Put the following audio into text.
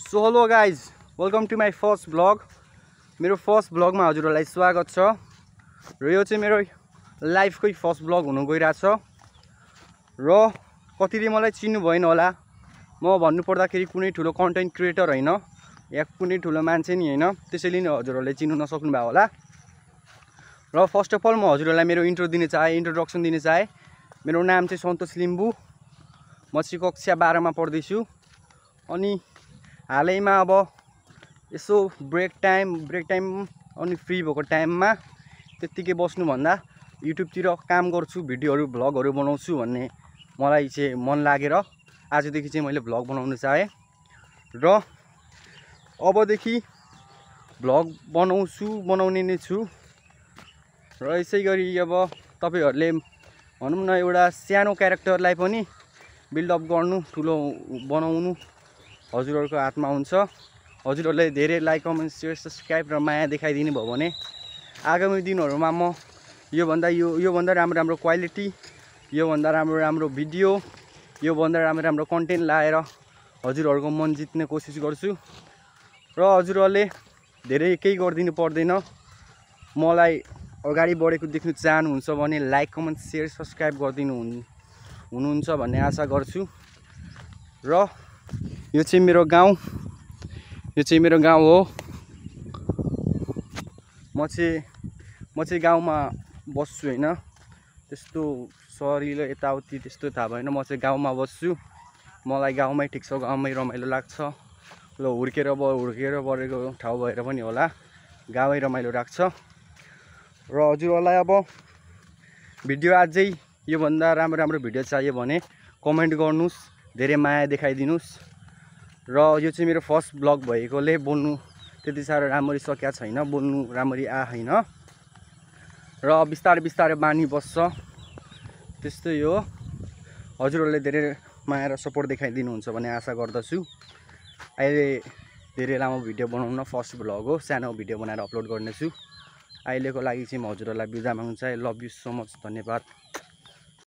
So hello guys, welcome to my first blog. मेरो first ब्लगमा हजुरहरूलाई स्वागत छ र यो चाहिँ मेरो लाइफकै फर्स्ट ब्लग हुन गइरहेछ र कतिले मलाई चिन्नु भएन होला। म भन्नुपर्दाखेरि कुनै ठुलो कन्टेन्ट क्रिएटर होइन या कुनै ठुलो मान्छे नि होइन, त्यसैले नै हजुरहरूले चिन्नु नसक्नु भयो होला। र फर्स्ट अफ अल म हजुरहरूलाई मेरो इन्ट्रोडक्सन दिन चाहे। मेरो नाम चाहिँ सन्तोष लिम्बू। म चाहिँ कक्षा 12 मा पढ्दैछु। अनि हालैमा अब यसो ब्रेक टाइम अनि फ्री भएको टाइममा त्यत्तिकै बस्नुभन्दा युट्युबतिर काम गर्छु, भिडियोहरू भ्लगहरू बनाउँछु भन्ने मलाई चाहिँ मन लागेर आजदेखि चाहिँ मैले भ्लग बनाउन चाहेँ र अबदेखि भ्लग बनाउने नै छु। र यसै गरी अब तपाईहरूले भनौँ न एउटा सानो क्यारेक्टरलाई पनि बिल्डअप गर्नु, ठुलो बनाउनु हजुरहरूको हातमा हुन्छ। हजुरहरूले धेरै लाइक, कमेन्ट, सेयर, सब्सक्राइब र माया देखाइदिनु भयो भने आगामी दिनहरूमा म योभन्दा राम्रो क्वालिटी, योभन्दा राम्रो भिडियो, योभन्दा राम्रो कन्टेन्ट लाएर हजुरहरूको मन जित्ने कोसिस गर्छु। र हजुरहरूले धेरै केही गरिदिनु पर्दैन। मलाई अगाडि बढेको देख्नु चाहनुहुन्छ भने लाइक, कमेन्ट, सेयर, सब्सक्राइब हुनुहुन्छ भन्ने आशा गर्छु। र यो चाहिँ मेरो गाउँ हो। म चाहिँ गाउँमा बस्छु होइन, त्यस्तो सहरीले यताउति त्यस्तो थाहा भएन। म चाहिँ गाउँमा बस्छु। मलाई गाउँमै ठिक छ, गाउँमै रमाइलो लाग्छ। ल हुर्केर बढेको ठाउँ भएर पनि होला गाउँमै रमाइलो लाग्छ। र हजुरहरूलाई अब भिडियो अझै योभन्दा राम्रो भिडियो चाहियो भने कमेन्ट गर्नुहोस्, धेरै माया देखाइदिनुहोस्। र यो चाहिँ मेरो फर्स्ट ब्लग भएकोले बोल्नु त्यति साह्रो राम्ररी सकेको छैन, बोल्नु राम्ररी आएन र बिस्तारै बानी बस्छ, त्यस्तै हो। हजुरहरूले धेरै माया र सपोर्ट देखाइदिनुहुन्छ भन्ने आशा गर्दछु। अहिले धेरै लामो भिडियो बनाउन फर्स्ट ब्लग हो, सानो भिडियो बनाएर अपलोड गर्नेछु। अहिलेको लागि चाहिँ म हजुरहरूलाई बिदा माग्न चाहे। लभ यु सो मच, धन्यवाद।